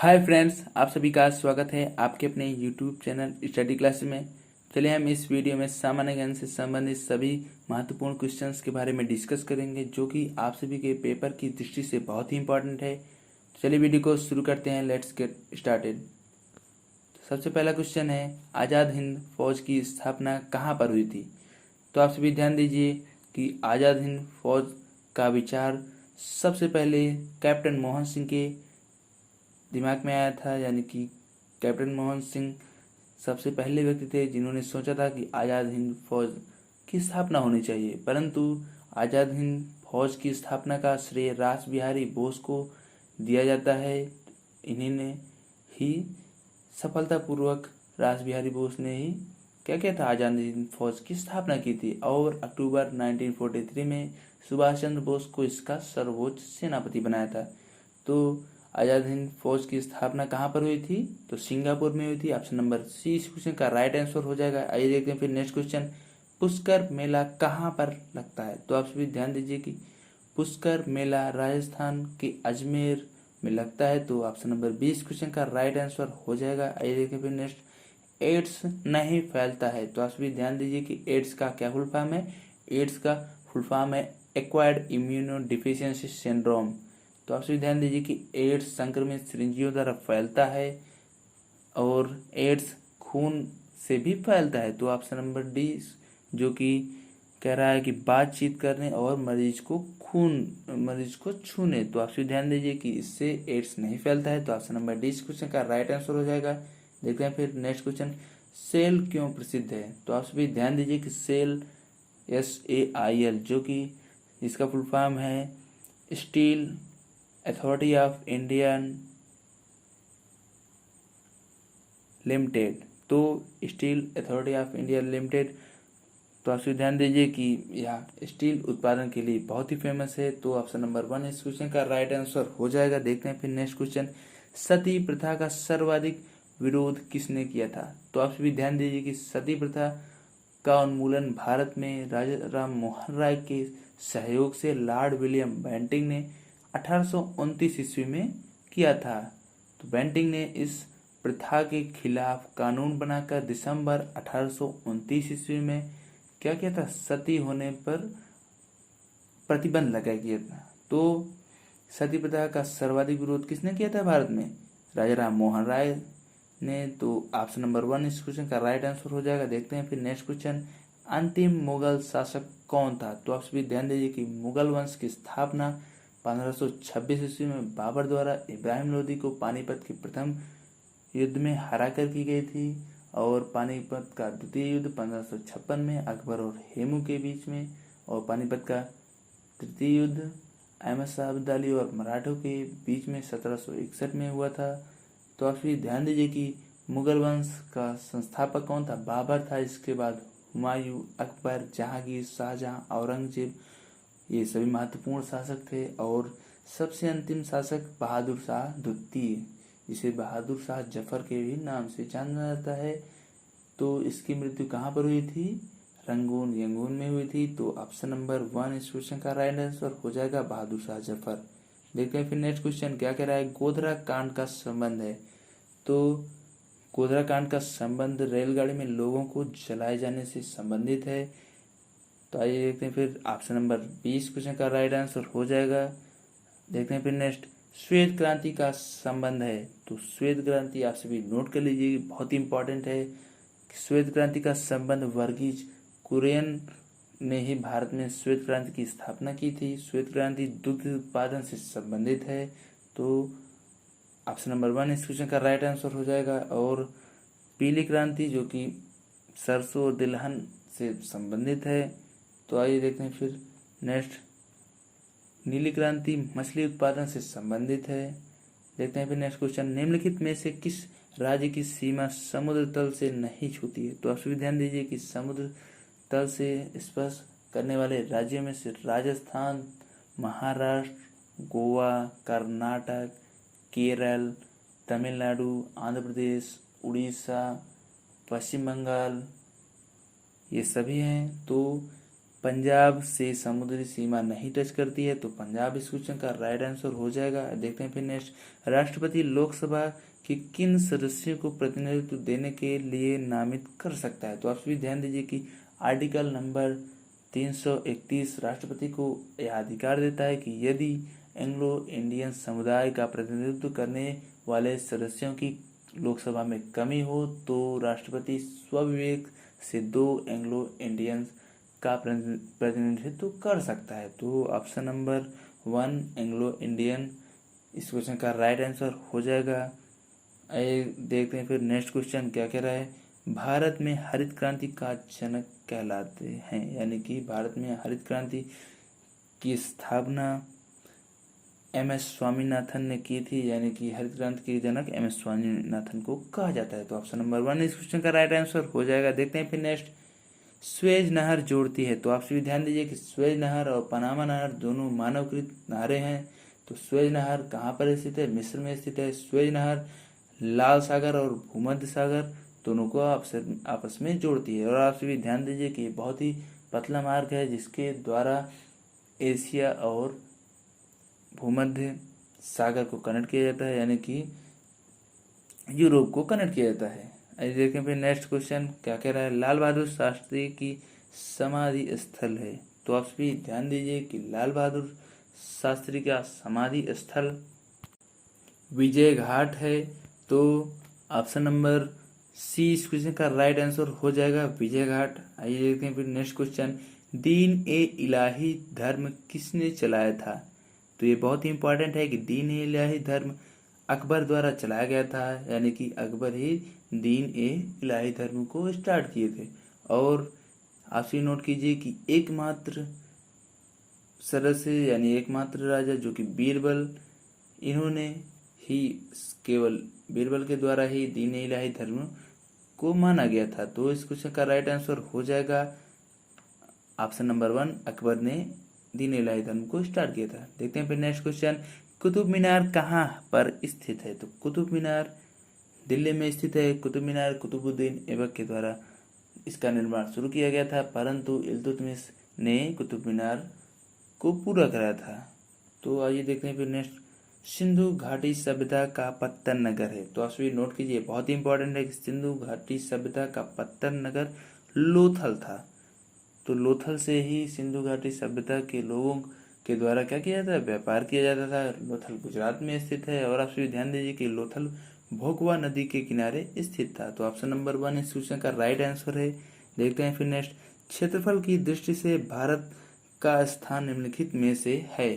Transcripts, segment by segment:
Hi friends, आप सभी का स्वागत है आपके अपने यूट्यूब चैनल स्टडी क्लास में। चलिए हम इस वीडियो में सामान्य ज्ञान से संबंधित सभी महत्वपूर्ण क्वेश्चंस के बारे में डिस्कस करेंगे जो कि आप सभी के पेपर की दृष्टि से बहुत ही इंपॉर्टेंट है। चलिए वीडियो को शुरू करते हैं। Let's get started. सबसे पहला क्वेश्चन है, आज़ाद हिंद फौज की स्थापना कहाँ पर हुई थी? तो आप सभी ध्यान दीजिए कि आज़ाद हिंद फौज का विचार सबसे पहले कैप्टन मोहन सिंह के दिमाग में आया था, यानी कि कैप्टन मोहन सिंह सबसे पहले व्यक्ति थे जिन्होंने सोचा था कि आज़ाद हिंद फौज की स्थापना होनी चाहिए। परंतु आज़ाद हिंद फौज की स्थापना का श्रेय रास बिहारी बोस को दिया जाता है। इन्हीं ने ही सफलतापूर्वक रास बिहारी बोस ने ही क्या किया था, आज़ाद हिंद फौज की स्थापना की थी और अक्टूबर 1943 में सुभाष चंद्र बोस को इसका सर्वोच्च सेनापति बनाया था। तो आज़ाद हिंद फौज की स्थापना कहाँ पर हुई थी? तो सिंगापुर में हुई थी। ऑप्शन नंबर सी इस क्वेश्चन का राइट आंसर हो जाएगा। आइए देखते हैं फिर नेक्स्ट क्वेश्चन, पुष्कर मेला कहाँ पर लगता है? तो आप सभी ध्यान दीजिए कि पुष्कर मेला राजस्थान के अजमेर में लगता है। तो ऑप्शन नंबर बी इस क्वेश्चन का राइट आंसर हो जाएगा। आइए देखें फिर नेक्स्ट, एड्स नहीं फैलता है। तो आप सभी ध्यान दीजिए कि एड्स का क्या फुल फॉर्म है? एड्स का फुल फॉर्म है एक्वायर्ड इम्यूनो डिफिशियंसी सिंड्रोम। तो आप सभी ध्यान दीजिए कि एड्स संक्रमित सिरिंजियों द्वारा फैलता है और एड्स खून से भी फैलता है। तो ऑप्शन नंबर डी जो कि कह रहा है कि बातचीत करने और मरीज को छूने। तो आप सभी ध्यान दीजिए कि इससे एड्स नहीं फैलता है। तो ऑप्शन नंबर डी इस क्वेश्चन का राइट आंसर हो जाएगा। देखते हैं फिर नेक्स्ट क्वेश्चन, सेल क्यों प्रसिद्ध है? तो आप सभी ध्यान दीजिए कि सेल SAIL जो कि इसका फुल फॉर्म है steel authority of India limited. तो steel authority of India limited, तो आप ध्यान दीजिए कि यह स्टील उत्पादन के लिए बहुत ही फेमस है। तो ऑप्शन नंबर 1 इस क्वेश्चन का राइट आंसर हो जाएगा। देखते हैं फिर नेक्स्ट क्वेश्चन, सती प्रथा का सर्वाधिक विरोध किसने किया था? तो आप भी ध्यान दीजिए कि सती प्रथा का उन्मूलन भारत में राजा राम मोहन राय के सहयोग से लॉर्ड विलियम बेंटिंक ने 1829 ईस्वी में किया था। तो बेंटिंक ने इस प्रथा के खिलाफ कानून बनाकर दिसंबर 1829 ईस्वी में क्या किया था, सती होने पर प्रतिबंध लगा दिया था। तो सती प्रथा का सर्वाधिक विरोध किसने किया था भारत में? राजा राम मोहन राय ने। तो ऑप्शन नंबर 1 इस क्वेश्चन का राइट आंसर हो जाएगा। देखते हैं फिर नेक्स्ट क्वेश्चन, अंतिम मुगल शासक कौन था? तो आप सभी ध्यान दीजिए कि मुगल वंश की स्थापना 1526 ईस्वी में बाबर द्वारा इब्राहिम लोदी को पानीपत के प्रथम युद्ध में हराकर की गई थी और पानीपत का द्वितीय युद्ध 1556 में अकबर और हेमू के बीच में, और पानीपत का तृतीय युद्ध अहमद शाह अब्दाली और मराठों के बीच में 1761 में हुआ था। तो आप भी ध्यान दीजिए कि मुगल वंश का संस्थापक कौन था? बाबर था। इसके बाद हुमायूं, अकबर, जहांगीर, शाहजहां, औरंगजेब, ये सभी महत्वपूर्ण शासक थे। और सबसे अंतिम शासक बहादुर शाह द्वितीय, जिसे बहादुर शाह जफर के भी नाम से जाना जाता है। तो इसकी मृत्यु कहाँ पर हुई थी? रंगून यंगून में हुई थी। तो ऑप्शन नंबर 1 इस क्वेश्चन का राइट आंसर हो जाएगा बहादुर शाह जफर। देखते हैं फिर नेक्स्ट क्वेश्चन क्या कह रहा है, गोधरा कांड का संबंध है। तो गोधरा कांड का संबंध रेलगाड़ी में लोगों को जलाए जाने से संबंधित है। तो आइए देखते हैं फिर ऑप्शन नंबर 20 क्वेश्चन का राइट आंसर हो जाएगा। देखते हैं फिर नेक्स्ट, श्वेत क्रांति का संबंध है। तो श्वेत क्रांति आप सभी नोट कर लीजिए, बहुत ही इंपॉर्टेंट है। श्वेत क्रांति का संबंध वर्गीज कुरियन ने ही भारत में श्वेत क्रांति की स्थापना की थी। श्वेत क्रांति दुग्ध उत्पादन से संबंधित है। तो ऑप्शन नंबर 1 इस क्वेश्चन का राइट आंसर हो जाएगा। और पीली क्रांति जो कि सरसों और तिलहन से संबंधित है। तो आइए देखते हैं फिर नेक्स्ट, नीली क्रांति मछली उत्पादन से संबंधित है। देखते हैं फिर नेक्स्ट क्वेश्चन, निम्नलिखित में से किस राज्य की सीमा समुद्र तल से नहीं छूती है? तो आप सभी ध्यान दीजिए कि समुद्र तल से स्पर्श करने वाले राज्यों में से राजस्थान, महाराष्ट्र, गोवा, कर्नाटक, केरल, तमिलनाडु, आंध्र प्रदेश, उड़ीसा, पश्चिम बंगाल, ये सभी हैं। तो पंजाब से समुद्री सीमा नहीं टच करती है, तो पंजाब इस क्वेश्चन का राइट आंसर हो जाएगा। देखते हैं फिर नेक्स्ट, राष्ट्रपति लोकसभा के किन सदस्यों को प्रतिनिधित्व देने के लिए नामित कर सकता है। तो आप सभी ध्यान दीजिए कि आर्टिकल नंबर 331 राष्ट्रपति को यह अधिकार देता है कि यदि एंग्लो इंडियन समुदाय का प्रतिनिधित्व करने वाले सदस्यों की लोकसभा में कमी हो तो राष्ट्रपति स्वविवेक से 2 एंग्लो इंडियंस का प्रतिनिधित्व कर सकता है। तो ऑप्शन नंबर 1 एंग्लो इंडियन इस क्वेश्चन का राइट आंसर हो जाएगा। आइए देखते हैं फिर नेक्स्ट क्वेश्चन क्या कह रहा है। भारत में हरित क्रांति का जनक कहलाते हैं, यानी कि भारत में हरित क्रांति की स्थापना MS स्वामीनाथन ने की थी, यानी कि हरित क्रांति के जनक MS स्वामीनाथन को कहा जाता है। तो ऑप्शन नंबर 1 इस क्वेश्चन का राइट आंसर हो जाएगा। देखते हैं फिर नेक्स्ट, स्वेज नहर जोड़ती है। तो आप सभी ध्यान दीजिए कि स्वेज नहर और पनामा नहर दोनों मानवकृत नहरें हैं। तो स्वेज नहर कहाँ पर स्थित है? मिस्र में स्थित है। स्वेज नहर लाल सागर और भूमध्य सागर दोनों को आपस में जोड़ती है। और आप सभी ध्यान दीजिए कि बहुत ही पतला मार्ग है जिसके द्वारा एशिया और भूमध्य सागर को कनेक्ट किया जाता है, यानी कि यूरोप को कनेक्ट किया जाता है। आइए देखें फिर नेक्स्ट क्वेश्चन क्या कह रहा है। लाल बहादुर शास्त्री की समाधि स्थल है। तो आप सभी ध्यान दीजिए कि लाल बहादुर शास्त्री का समाधि स्थल विजय घाट है। तो ऑप्शन नंबर सी इस क्वेश्चन का राइट आंसर हो जाएगा, विजय घाट। आइए देखते हैं फिर नेक्स्ट क्वेश्चन, दीन ए इलाही धर्म किसने चलाया था। तो ये बहुत ही इंपॉर्टेंट है कि दीन ए इलाही धर्म अकबर द्वारा चलाया गया था, यानी कि अकबर ही दीन ए इलाही धर्म को स्टार्ट किए थे। और आप ये नोट कीजिए कि एकमात्र सदस्य यानी एकमात्र राजा जो कि बीरबल, इन्होंने ही केवल बीरबल के द्वारा ही दीन ए इलाही धर्म को माना गया था। तो इस क्वेश्चन का राइट आंसर हो जाएगा ऑप्शन नंबर 1, अकबर ने दीन ए इलाही धर्म को स्टार्ट किया था। देखते हैं फिर नेक्स्ट क्वेश्चन, कुतुब मीनार कहाँ पर स्थित है। तो कुतुब मीनार दिल्ली में स्थित है। कुतुब मीनार कुतुबुद्दीन ऐबक के द्वारा इसका निर्माण शुरू किया गया था, परंतु इल्तुतमिश ने कुतुब मीनार को पूरा कराया था। तो आइए देखते हैं फिर नेक्स्ट, सिंधु घाटी सभ्यता का पत्तन नगर है। तो आप सभी नोट कीजिए, बहुत ही इंपॉर्टेंट है कि सिंधु घाटी सभ्यता का पत्तन नगर लोथल था। तो लोथल से ही सिंधु घाटी सभ्यता के लोगों के द्वारा क्या किया जाता है, व्यापार किया जाता था। लोथल गुजरात में स्थित है। और आप सभी ध्यान दीजिए कि लोथल भोगवा नदी के किनारे स्थित था। तो ऑप्शन नंबर 1 इस क्वेश्चन का राइट आंसर है। देखते हैं फिर नेक्स्ट, क्षेत्रफल की दृष्टि से भारत का स्थान निम्नलिखित में से है।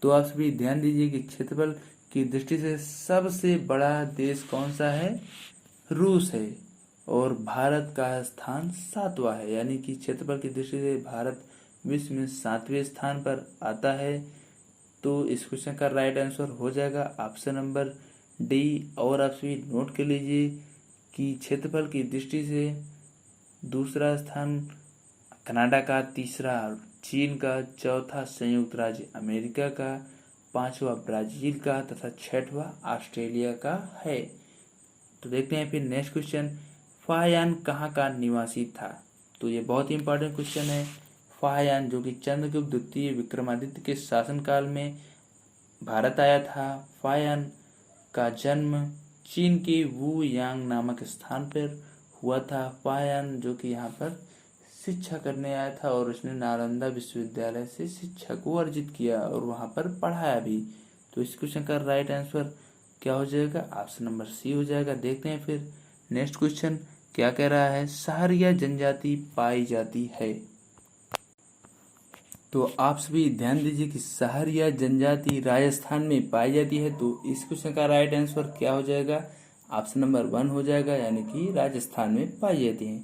तो आप सभी ध्यान दीजिए कि क्षेत्रफल की दृष्टि से सबसे बड़ा देश कौन सा है, रूस है। और भारत का स्थान 7वां है, यानी कि क्षेत्रफल की दृष्टि से भारत विश्व में 7वें स्थान पर आता है। तो इस क्वेश्चन का राइट आंसर हो जाएगा ऑप्शन नंबर डी। और आप सभी नोट कर लीजिए कि क्षेत्रफल की दृष्टि से दूसरा स्थान कनाडा का, तीसरा चीन का, चौथा संयुक्त राज्य अमेरिका का, 5वां ब्राजील का तथा 6वां ऑस्ट्रेलिया का है। तो देखते हैं फिर नेक्स्ट क्वेश्चन, फाहयान कहाँ का निवासी था। तो ये बहुत ही इंपॉर्टेंट क्वेश्चन है। फाहयान जो कि चंद्रगुप्त द्वितीय विक्रमादित्य के शासनकाल में भारत आया था। फाहयान का जन्म चीन के वू यांग नामक स्थान पर हुआ था। फाहयान जो कि यहाँ पर शिक्षा करने आया था और उसने नालंदा विश्वविद्यालय से शिक्षा को अर्जित किया और वहाँ पर पढ़ाया भी। तो इस क्वेश्चन का राइट आंसर क्या हो जाएगा, ऑप्शन नंबर सी हो जाएगा। देखते हैं फिर नेक्स्ट क्वेश्चन क्या कह रहा है, सहरिया जनजाति पाई जाती है। तो आप सभी ध्यान दीजिए कि सहरिया जनजाति राजस्थान में पाई जाती है। तो इस क्वेश्चन का राइट आंसर क्या हो जाएगा, ऑप्शन नंबर 1 हो जाएगा, यानी कि राजस्थान में पाई जाती है।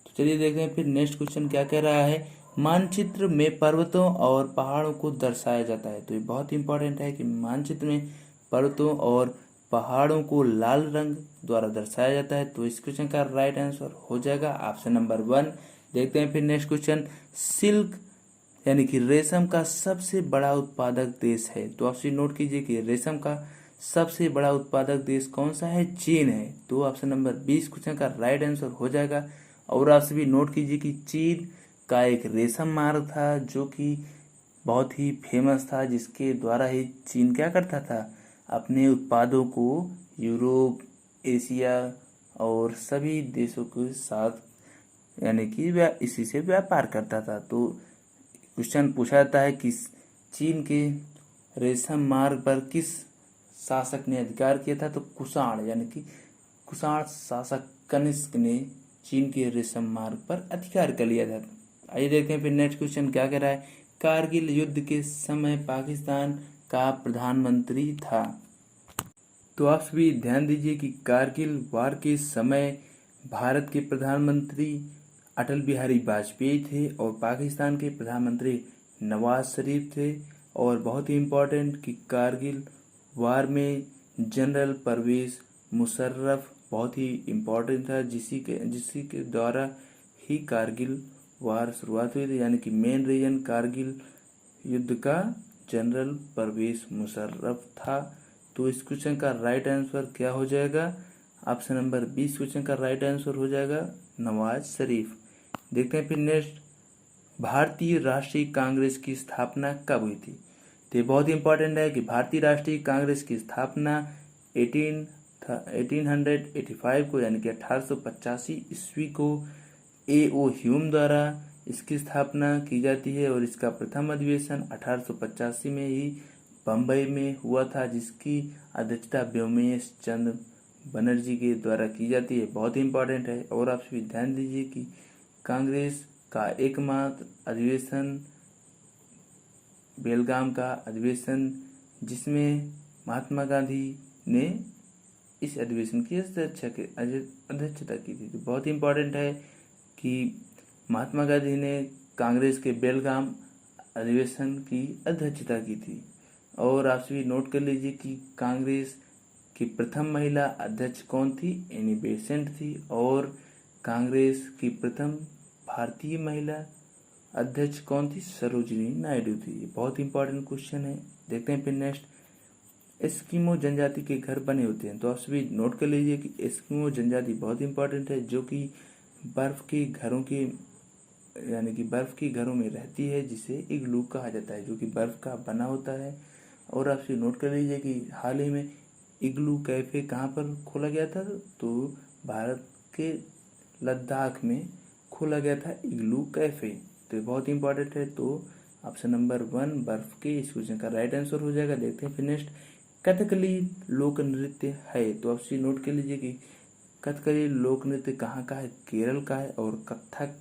तो चलिए देखते हैं फिर नेक्स्ट क्वेश्चन क्या कह रहा है, मानचित्र में पर्वतों और पहाड़ों को दर्शाया जाता है। तो ये बहुत इंपॉर्टेंट है कि मानचित्र में पर्वतों और पहाड़ों को लाल रंग द्वारा दर्शाया जाता है। तो इस क्वेश्चन का राइट आंसर हो जाएगा ऑप्शन नंबर 1। देखते हैं फिर नेक्स्ट क्वेश्चन, सिल्क यानी कि रेशम का सबसे बड़ा उत्पादक देश है। तो आप नोट कीजिए कि रेशम का सबसे बड़ा उत्पादक देश कौन सा है, चीन है। तो ऑप्शन नंबर 20 क्वेश्चन का राइट आंसर हो जाएगा। और आप सभी नोट कीजिए कि चीन का एक रेशम मार्ग था जो कि बहुत ही फेमस था, जिसके द्वारा ही चीन क्या करता था, अपने उत्पादों को यूरोप, एशिया और सभी देशों के साथ यानी कि इसी से व्यापार करता था। तो क्वेश्चन पूछा जाता है कि चीन के रेशम मार्ग पर किस शासक ने अधिकार किया था, तो कुषाण यानी कि कुषाण शासक कनिष्क ने चीन के रेशम मार्ग पर अधिकार कर लिया था। आइए देखते हैं फिर नेक्स्ट क्वेश्चन क्या कह रहा है। कारगिल युद्ध के समय पाकिस्तान का प्रधानमंत्री था। तो आप सभी ध्यान दीजिए कि कारगिल वार के समय भारत के प्रधानमंत्री अटल बिहारी वाजपेयी थे और पाकिस्तान के प्रधानमंत्री नवाज शरीफ थे। और बहुत ही इम्पोर्टेंट कि कारगिल वार में जनरल परवेज मुशर्रफ बहुत ही इम्पोर्टेंट था, जिसी के द्वारा ही कारगिल वार शुरुआत हुई थी, यानी कि मेन रीजन कारगिल युद्ध का जनरल परवेज मुशर्रफ था। तो इस क्वेश्चन का राइट आंसर क्या हो जाएगा, ऑप्शन नंबर 20 क्वेश्चन का राइट आंसर हो जाएगा नवाज शरीफ। देखते हैं फिर नेक्स्ट, भारतीय राष्ट्रीय कांग्रेस की स्थापना कब हुई थी। तो ये बहुत ही इंपॉर्टेंट है कि भारतीय राष्ट्रीय कांग्रेस की स्थापना 1885 को यानी कि 1885 ईस्वी को A.O. ह्यूम द्वारा इसकी स्थापना की जाती है। और इसका प्रथम अधिवेशन 1885 में ही बम्बई में हुआ था, जिसकी अध्यक्षता व्योमेश चंद्र बनर्जी के द्वारा की जाती है। बहुत ही इंपॉर्टेंट है। और आप सभी ध्यान दीजिए कि कांग्रेस का एकमात्र अधिवेशन बेलगाम का अधिवेशन, जिसमें महात्मा गांधी ने इस अधिवेशन की अध्यक्षता की थी। तो बहुत ही इम्पोर्टेंट है कि महात्मा गांधी ने कांग्रेस के बेलगाम अधिवेशन की अध्यक्षता की थी। और आप सभी नोट कर लीजिए कि कांग्रेस की प्रथम महिला अध्यक्ष कौन थी, एनी बेसेंट थी। और कांग्रेस की प्रथम भारतीय महिला अध्यक्ष कौन थी, सरोजिनी नायडू थी। बहुत इंपॉर्टेंट क्वेश्चन है। देखते हैं फिर नेक्स्ट, एस्किमो जनजाति के घर बने होते हैं। तो आप सभी नोट कर लीजिए कि एस्किमो जनजाति बहुत इंपॉर्टेंट है, जो कि बर्फ के घरों के यानी कि बर्फ के घरों में रहती है, जिसे इग्लू कहा जाता है, जो कि बर्फ का बना होता है। और आप सभी नोट कर लीजिए कि हाल ही में इग्लू कैफे कहाँ पर खोला गया था, तो भारत के लद्दाख में खोला गया था इग्लू कैफे। तो ये बहुत इंपॉर्टेंट है। तो ऑप्शन नंबर 1 बर्फ के इस क्वेश्चन का राइट आंसर हो जाएगा। देखते हैं फिर नेक्स्ट, कथकली लोक नृत्य है। तो आप नोट कर लीजिए कि कथकली लोक नृत्य कहाँ का है, केरल का है। और कथक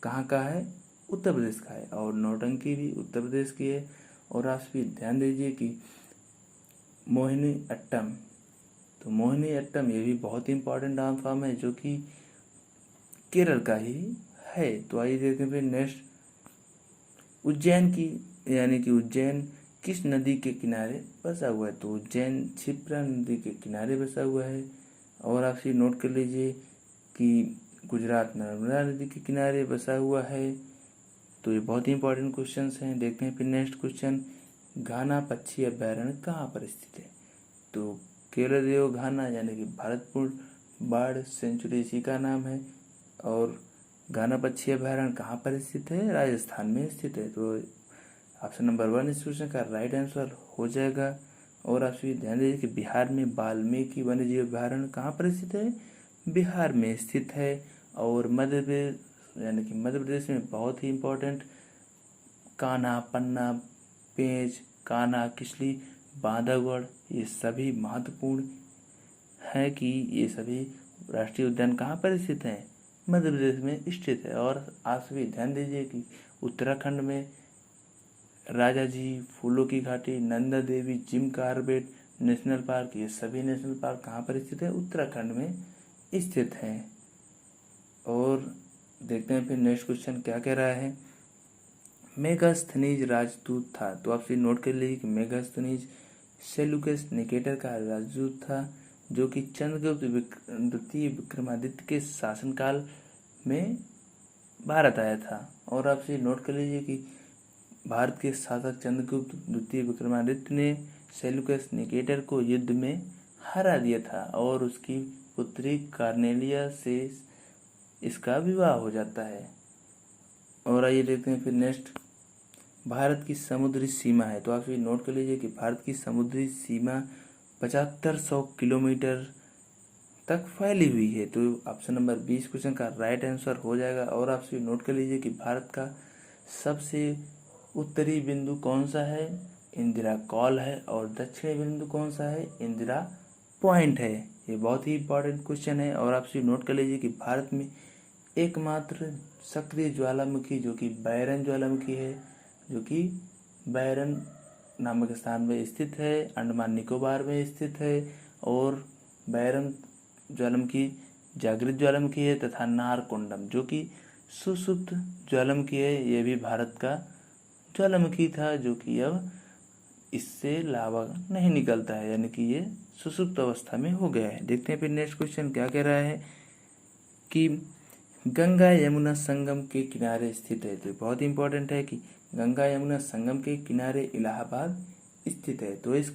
कहाँ का है, उत्तर प्रदेश का है। और नौटंकी भी उत्तर प्रदेश की है। और आप भी ध्यान दीजिए कि मोहिनी अट्टम, तो मोहिनी अट्टम ये भी बहुत ही इंपॉर्टेंट डांस फॉर्म है, जो कि केरल का ही है। तो आइए देखते हैं फिर नेक्स्ट, उज्जैन की यानी कि उज्जैन किस नदी के किनारे बसा हुआ है। तो उज्जैन क्षिप्रा नदी के किनारे बसा हुआ है। और आप इसे नोट कर लीजिए कि गुजरात नर्मदा नदी के किनारे बसा हुआ है। तो ये बहुत ही इंपॉर्टेंट क्वेश्चंस हैं। देखते हैं फिर नेक्स्ट क्वेश्चन, घाना पक्षी अभयारण्य कहाँ पर स्थित है। तो केवलादेव घाना यानी कि भरतपुर बर्ड सेंचुरी इसी का नाम है। और घाना पक्षी अभयारण्य कहाँ पर स्थित है, राजस्थान में स्थित है। तो ऑप्शन नंबर 1 इस क्वेश्चन का राइट आंसर हो जाएगा। और आप सभी ध्यान दीजिए कि बिहार में वाल्मीकि वन्यजीव अभयारण्य कहाँ पर स्थित है, बिहार में स्थित है। और मध्य प्रदेश यानी कि मध्य प्रदेश में बहुत ही इम्पोर्टेंट कान्हा, पन्ना, पेंच, कान्हा, किसली, बांधवगढ़ ये सभी महत्वपूर्ण है कि ये सभी राष्ट्रीय उद्यान कहाँ पर स्थित हैं, मध्य प्रदेश में स्थित है। और आप सभी ध्यान दीजिए कि उत्तराखंड में राजा जी, फूलों की घाटी, Nanda Devi, Jim Corbett national park ये सभी नेशनल पार्क कहाँ पर स्थित है, उत्तराखंड में स्थित हैं। और देखते हैं फिर नेक्स्ट क्वेश्चन क्या कह रहा है, मेगास्थनीज राजदूत था। तो आप नोट कर लीजिए कि मेगास्थनीज सेल्यूकस निकेटर का राजदूत था, जो कि चंद्रगुप्त द्वितीय विक्रमादित्य के शासनकाल में भारत आया था। और आप नोट कर लीजिए कि भारत के शासक चंद्रगुप्त द्वितीय विक्रमादित्य ने सेल्यूकस निकेटर को युद्ध में हरा दिया था। और उसकी पुत्री कार्नेलिया से इसका विवाह हो जाता है। और आइए देखते हैं फिर नेक्स्ट, भारत की समुद्री सीमा है। तो आप ये नोट कर लीजिए कि भारत की समुद्री सीमा 7500 किलोमीटर तक फैली हुई है। तो ऑप्शन नंबर 20 क्वेश्चन का राइट आंसर हो जाएगा। और आप ये नोट कर लीजिए कि भारत का सबसे उत्तरी बिंदु कौन सा है, इंदिरा कॉल है, और दक्षिणी बिंदु कौन सा है, इंदिरा पॉइंट है। ये बहुत ही इंपॉर्टेंट क्वेश्चन है। और आपसे नोट कर लीजिए कि भारत में एकमात्र सक्रिय ज्वालामुखी जो कि बैरन ज्वालामुखी है, जो कि बैरन नामक स्थान में स्थित है, अंडमान निकोबार में स्थित है। और बैरन ज्वालामुखी जागृत ज्वालामुखी है, तथा नारकोंडम जो कि सुषुप्त ज्वालामुखी है, ये भी भारत का ज्वालामुखी था, जो कि अब इससे लावा नहीं निकलता है, यानी कि ये सुषुप्त अवस्था में हो गया है। देखते हैं फिर नेक्स्ट क्वेश्चन क्या कह रहा है कि गंगा यमुना संगम के किनारे स्थित है। तो बहुत इंपॉर्टेंट है कि गंगा यमुना संगम के किनारे इलाहाबाद स्थित है। तो इस